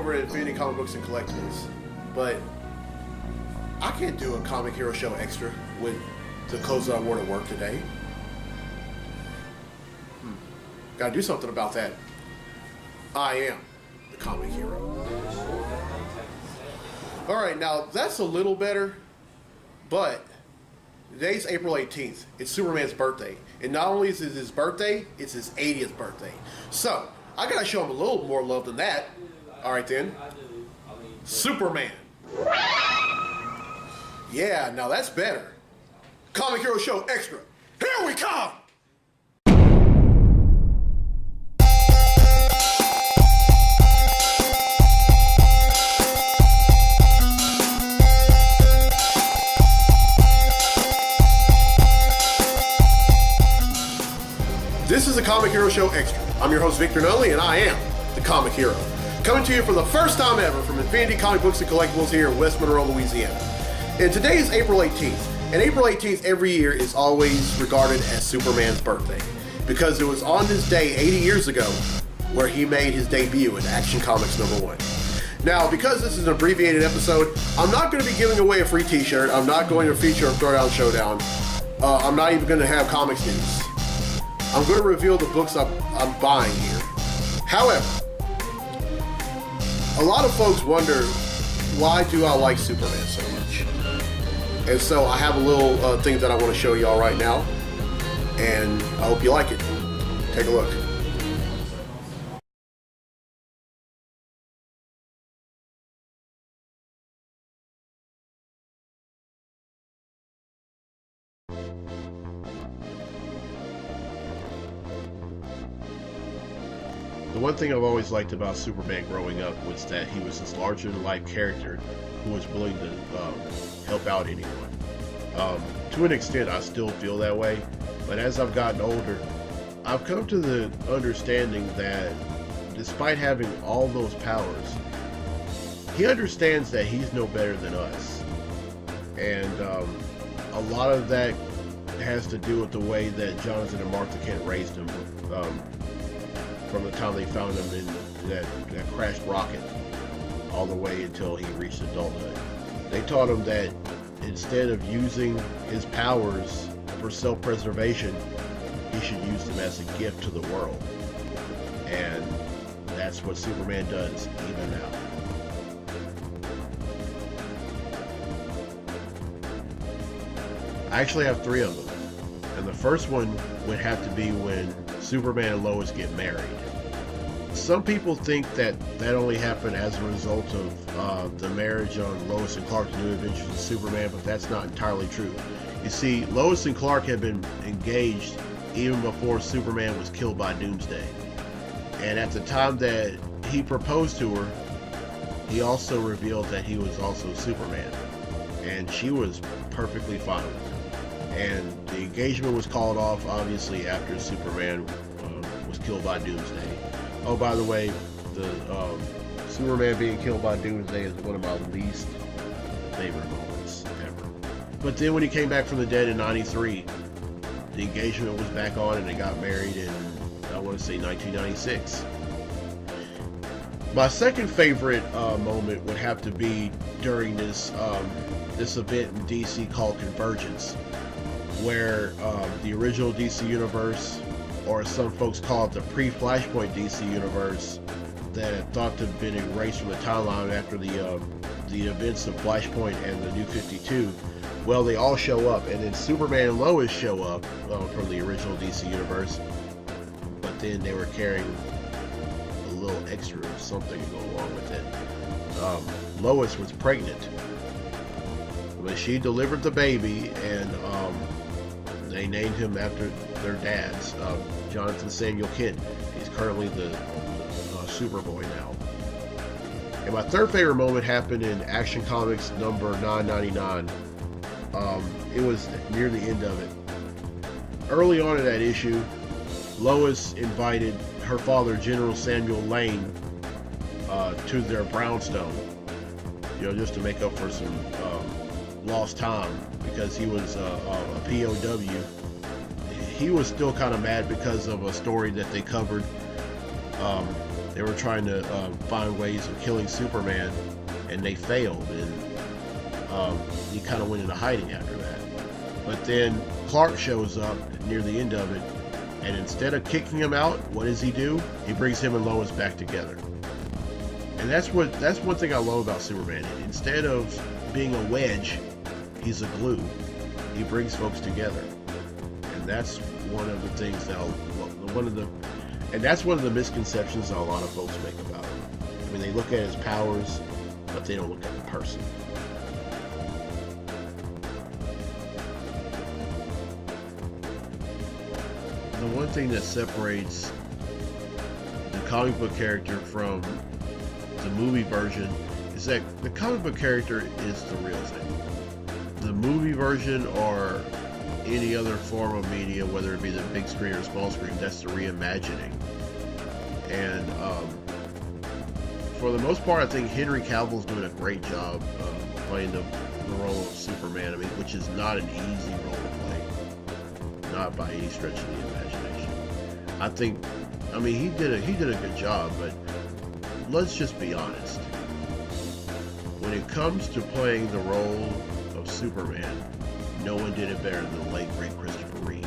over at Infinity Comic Books and Collectibles, but I can't do a Comic Hero Show extra with the clothes that I wore to work today. Gotta do something about that. I am the Comic Hero. Alright, now that's a little better, but today's April 18th. It's Superman's birthday. And not only is it his birthday, it's his 80th birthday. So, I gotta show him a little more love than that. Alright then. Superman. Yeah, now that's better. Comic Hero Show Extra. Here we come! This is a Comic Hero Show Extra. I'm your host, Victor Nunley, and I am the Comic Hero. Coming to you for the first time ever from Infinity Comic Books and Collectibles here in West Monroe, Louisiana. And today is April 18th. And April 18th every year is always regarded as Superman's birthday, because it was on this day 80 years ago where he made his debut in Action Comics #1. Now, because this is an abbreviated episode, I'm not going to be giving away a free t-shirt. I'm not going to feature a Throwdown Showdown. I'm not even going to have comics news. I'm going to reveal the books I'm buying here. However, a lot of folks wonder, why do I like Superman so much? And so I have a little thing that I want to show y'all right now, and I hope you like it. Take a look. The one thing I've always liked about Superman growing up was that he was this larger-than-life character who was willing to help out anyone. To an extent, I still feel that way, but as I've gotten older, I've come to the understanding that despite having all those powers, he understands that he's no better than us. And a lot of that has to do with the way that Jonathan and Martha Kent raised him. From the time they found him in that crashed rocket all the way until he reached adulthood. They taught him that instead of using his powers for self-preservation, he should use them as a gift to the world. And that's what Superman does even now. I actually have 3 of them. And the first one would have to be when Superman and Lois get married. Some people think that only happened as a result of the marriage on Lois and Clark, The New Adventures of Superman, but that's not entirely true. You see, Lois and Clark had been engaged even before Superman was killed by Doomsday. And at the time that he proposed to her, he also revealed that he was also Superman. And she was perfectly fine with it. And the engagement was called off, obviously, after Superman was killed by Doomsday. Oh, by the way, the Superman being killed by Doomsday is one of my least favorite moments ever. But then when he came back from the dead in '93, the engagement was back on and they got married in, I want to say, 1996. My second favorite moment would have to be during this event in DC called Convergence, where the original DC universe, or as some folks call it, the pre-Flashpoint DC universe, that had thought to have been erased from the timeline after the events of Flashpoint and the New 52, well, they all show up, and then Superman and Lois show up from the original DC universe, but then they were carrying a little extra of something to go along with it. Lois was pregnant, but she delivered the baby, and they named him after their dads, Jonathan Samuel Kent. He's currently the Superboy now. And my third favorite moment happened in Action Comics number 999. It was near the end of it. Early on in that issue, Lois invited her father, General Samuel Lane, to their brownstone, just to make up for some lost time, because he was a POW. He was still kind of mad because of a story that they covered They were trying to find ways of killing Superman, and they failed, and he kind of went into hiding after that. But then Clark shows up near the end of it, and instead of kicking him out, what does he do? He brings him and Lois back together. And that's one thing I love about Superman. Instead of being a wedge, he's a glue. He brings folks together. And that's one of the things that's one of the misconceptions that a lot of folks make about him. I mean, they look at his powers, but they don't look at the person. The one thing that separates the comic book character from the movie version is that the comic book character is the real thing. The movie version or any other form of media, whether it be the big screen or small screen, that's the reimagining. And for the most part, I think Henry Cavill's doing a great job playing the role of Superman. I mean, which is not an easy role to play, not by any stretch of the imagination. He did a good job, but let's just be honest. When it comes to playing the role of Superman, no one did it better than the late great Christopher Reeve.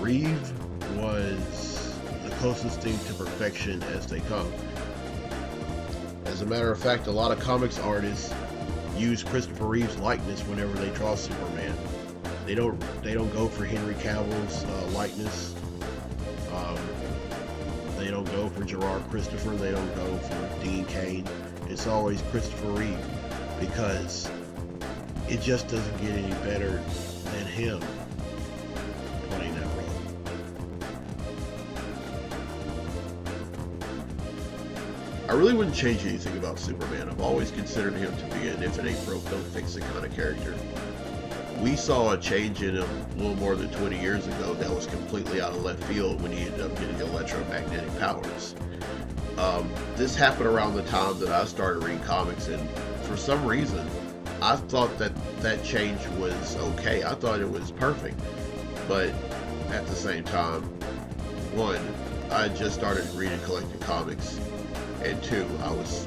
Reeve was the closest thing to perfection as they come. As a matter of fact, a lot of comics artists use Christopher Reeve's likeness whenever they draw Superman. They don't go for Henry Cavill's likeness. They don't go for Gerard Christopher. They don't go for Dean Cain. It's always Christopher Reeve, because it just doesn't get any better than him playing that role. I really wouldn't change anything about Superman. I've always considered him to be an if it ain't broke, don't fix it kind of character. We saw a change in him a little more than 20 years ago that was completely out of left field when he ended up getting electromagnetic powers. This happened around the time that I started reading comics, and for some reason, I thought that change was okay. I thought it was perfect. But at the same time, one, I just started reading collecting comics, and two, I was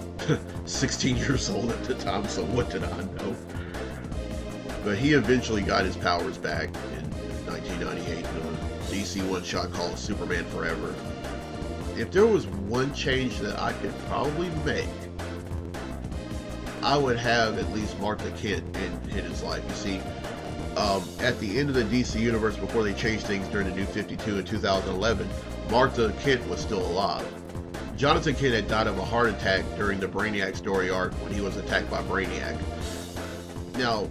16 years old at the time, so what did I know? But he eventually got his powers back in 1998 in a DC one-shot called Superman Forever. If there was one change that I could probably make, I would have at least Martha Kent in his life. You see, at the end of the DC universe, before they changed things during the New 52 in 2011, Martha Kent was still alive. Jonathan Kent had died of a heart attack during the Brainiac story arc when he was attacked by Brainiac. Now,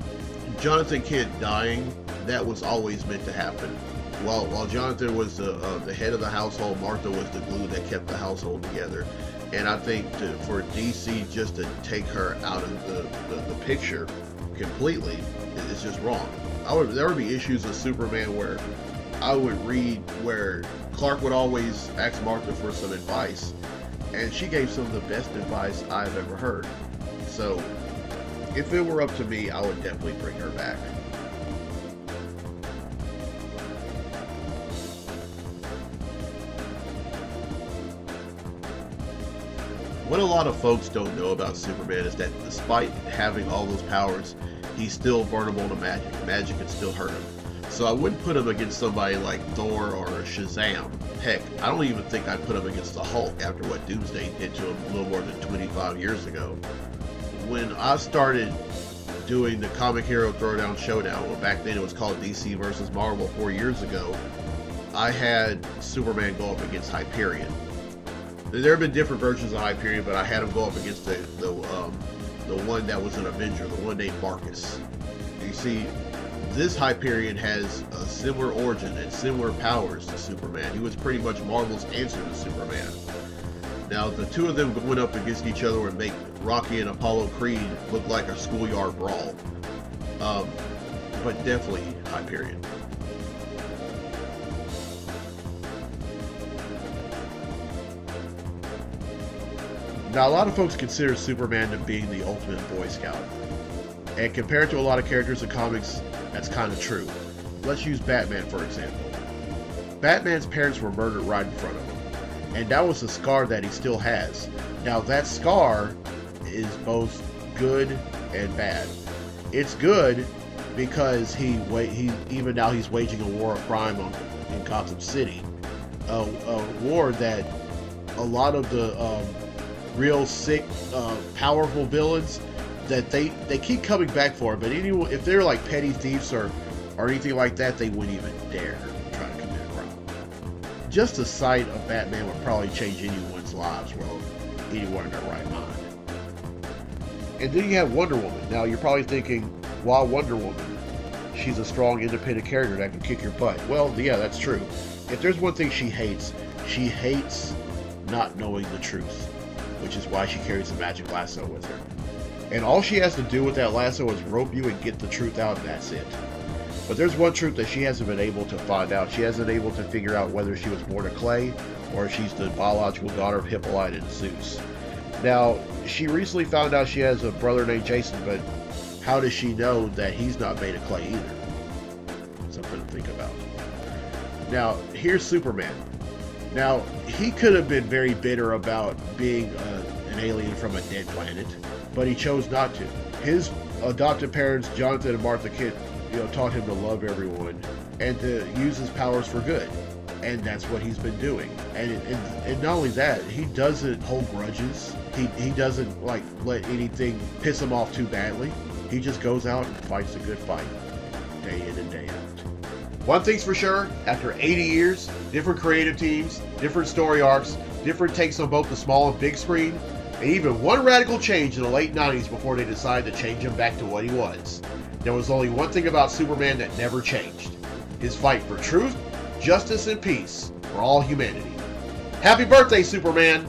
Jonathan Kent dying, that was always meant to happen. While Jonathan was the head of the household, Martha was the glue that kept the household together. And I think for DC just to take her out of the picture completely is just wrong. There would be issues with Superman where I would read where Clark would always ask Martha for some advice, and she gave some of the best advice I've ever heard. So if it were up to me, I would definitely bring her back. What a lot of folks don't know about Superman is that despite having all those powers, he's still vulnerable to magic. Magic can still hurt him. So I wouldn't put him against somebody like Thor or Shazam. Heck, I don't even think I'd put him against the Hulk after what Doomsday did to him a little more than 25 years ago. When I started doing the Comic Hero Throwdown Showdown, well, back then it was called DC versus Marvel 4 years ago, I had Superman go up against Hyperion. There have been different versions of Hyperion, but I had him go up against the one that was an Avenger, the one named Marcus. You see, this Hyperion has a similar origin and similar powers to Superman. He was pretty much Marvel's answer to Superman. Now, the two of them went up against each other and make Rocky and Apollo Creed look like a schoolyard brawl. But definitely Hyperion. Now, a lot of folks consider Superman to being the ultimate Boy Scout. And compared to a lot of characters in comics, that's kind of true. Let's use Batman, for example. Batman's parents were murdered right in front of him. And that was a scar that he still has. Now that scar is both good and bad. It's good because he even now he's waging a war of crime in Gotham City, a war that a lot of the real sick, powerful villains that they keep coming back for. But anyone, if they're like petty thieves or anything like that, they wouldn't even dare try to commit a crime. Just the sight of Batman would probably change anyone's lives, well, anyone in their right mind. And then you have Wonder Woman. Now you're probably thinking, why Wonder Woman? She's a strong, independent character that can kick your butt. Well, yeah, that's true. If there's one thing she hates not knowing the truth, which is why she carries a magic lasso with her. And all she has to do with that lasso is rope you and get the truth out, and that's it. But there's one truth that she hasn't been able to find out. She hasn't been able to figure out whether she was born of clay or if she's the biological daughter of Hippolyte and Zeus. Now, she recently found out she has a brother named Jason, but how does she know that he's not made of clay either? Something to think about. Now, here's Superman. Now, he could have been very bitter about being an alien from a dead planet, but he chose not to. His adopted parents, Jonathan and Martha Kent, taught him to love everyone and to use his powers for good. And that's what he's been doing. And not only that, he doesn't hold grudges. He doesn't let anything piss him off too badly. He just goes out and fights a good fight, day in and day out. One thing's for sure, after 80 years, different creative teams, different story arcs, different takes on both the small and big screen, and even one radical change in the late 90s before they decided to change him back to what he was. There was only one thing about Superman that never changed: his fight for truth, justice, and peace for all humanity. Happy birthday, Superman!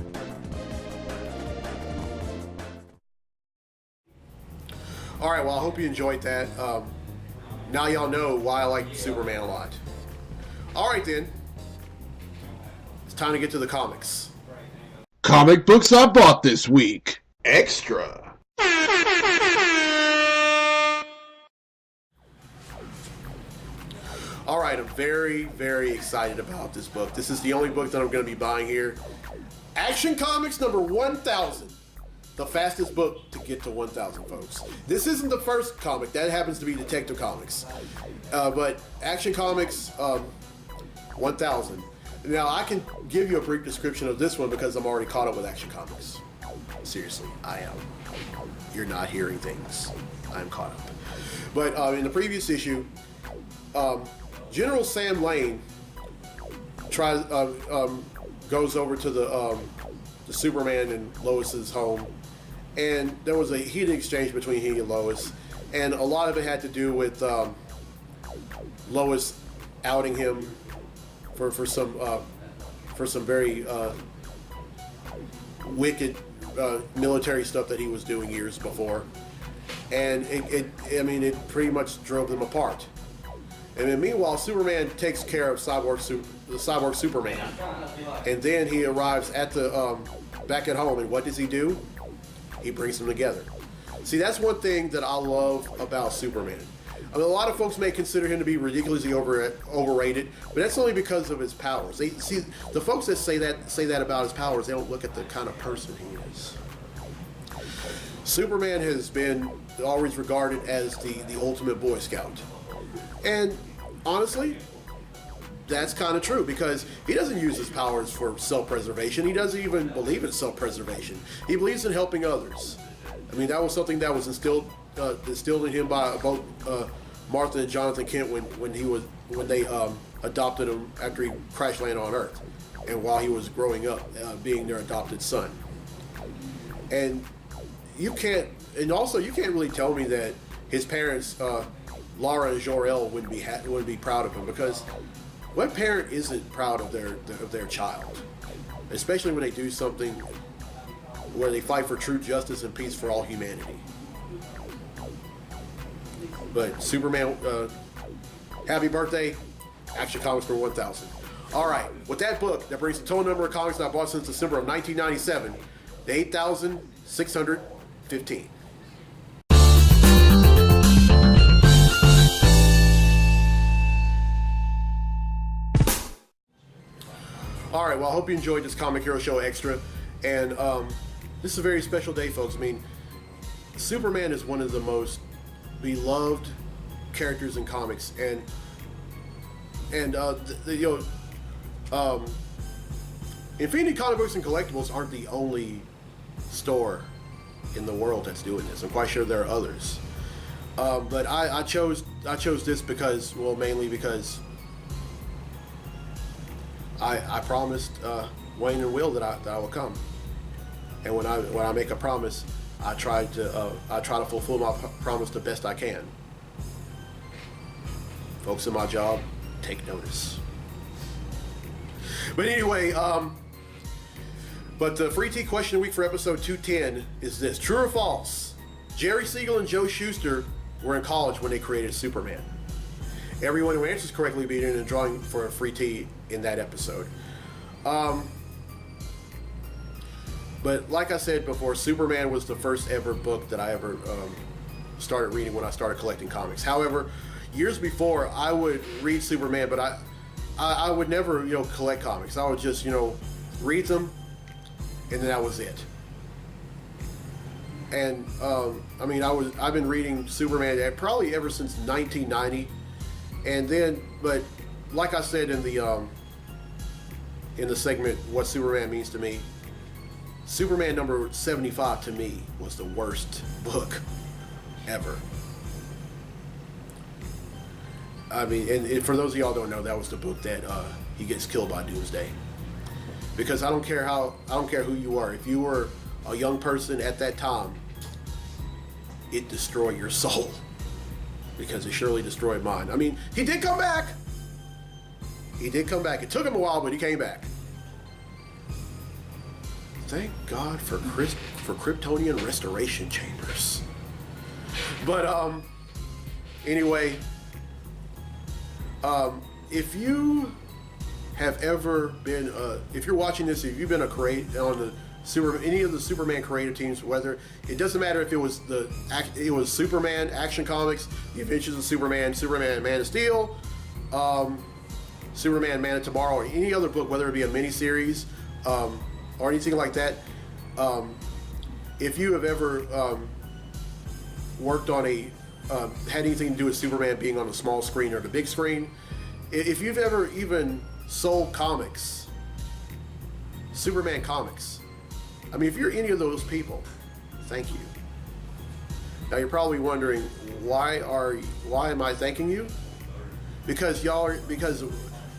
Alright, well, I hope you enjoyed that. Now y'all know why I like Superman a lot. Alright then, it's time to get to the comics. Comic books I bought this week. Extra. Alright, I'm very, very excited about this book. This is the only book that I'm going to be buying here. Action Comics number 1000. The fastest book to get to 1,000, folks. This isn't the first comic. That happens to be Detective Comics. But Action Comics 1000. Now, I can give you a brief description of this one because I'm already caught up with Action Comics. Seriously, I am. You're not hearing things. I'm caught up. But in the previous issue, General Sam Lane goes over to the Superman and Lois's home, and there was a heated exchange between he and Lois, and a lot of it had to do with Lois outing him for some very wicked military stuff that he was doing years before, and it pretty much drove them apart. And then meanwhile, Superman takes care of the Cyborg Superman, and then he arrives at the back at home, and what does he do? He brings them together. See, that's one thing that I love about Superman. I mean, a lot of folks may consider him to be ridiculously overrated, but that's only because of his powers. They see the folks that say that about his powers. They don't look at the kind of person he is. Superman has been always regarded as the ultimate Boy Scout, and honestly, that's kind of true, because he doesn't use his powers for self-preservation. He doesn't even believe in self-preservation. He believes in helping others. I mean, that was something that was instilled in him by both Martha and Jonathan Kent when they adopted him after he crash landed on Earth, and while he was growing up, being their adopted son. And you can't really tell me that his parents, Lara and Jor-El, wouldn't be proud of him, because what parent isn't proud of their child, especially when they do something where they fight for truth, justice, and peace for all humanity. But Superman, happy birthday, Action Comics for 1000. All right, with that book, that brings the total number of comics I bought since December of 1997 to 8,615. All right, well, I hope you enjoyed this Comic Hero Show Extra. And this is a very special day, folks. I mean, Superman is one of the most beloved characters in comics. And Infinity Comic Books and Collectibles aren't the only store in the world that's doing this. I'm quite sure there are others. But I chose this because, well, mainly because I promised Wayne and Will that I would come, and when I make a promise, I try to fulfill my promise the best I can. Folks in my job, take notice. But anyway, but the free tea question of the week for episode 210 is this: true or false? Jerry Siegel and Joe Shuster were in college when they created Superman. Everyone who answers correctly will be in a drawing for a free tea in that episode. But like I said before, Superman was the first ever book that I ever started reading when I started collecting comics. However, years before, I would read Superman, but I would never, collect comics. I would just, read them, and then that was it. And I've been reading Superman probably ever since 1990, and then, but like I said in the segment "What Superman Means to Me," Superman number 75 to me was the worst book ever. I mean, and for those of y'all who don't know, that was the book that he gets killed by Doomsday. Because I don't care who you are. If you were a young person at that time, it destroyed your soul, because it surely destroyed mine. I mean, he did come back. It took him a while, but he came back. Thank God for Kryptonian restoration chambers. But anyway, if you have ever been, if you're watching this, if you've been on any of the Superman creative teams, whether it doesn't matter if it was Superman Action Comics, The Adventures of Superman, Superman Man of Steel, Superman Man of Tomorrow, or any other book, whether it be a miniseries or anything like that, if you have ever worked on had anything to do with Superman being on the small screen or the big screen, if you've ever even sold comics, Superman comics, I mean, if you're any of those people, thank you. Now you're probably wondering, why am I thanking you? Because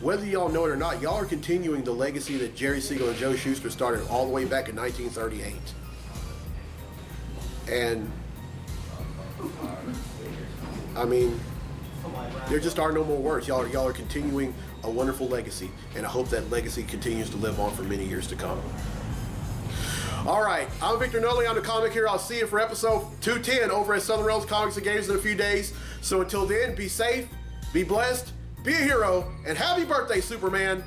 whether y'all know it or not, y'all are continuing the legacy that Jerry Siegel and Joe Shuster started all the way back in 1938. And I mean, there just are no more words. Y'all are continuing a wonderful legacy, and I hope that legacy continues to live on for many years to come. All right, I'm Victor Nolly. I'm the Comic Hero. I'll see you for episode 210 over at Southern Realms Comics and Games in a few days. So until then, be safe, be blessed, be a hero, and happy birthday, Superman.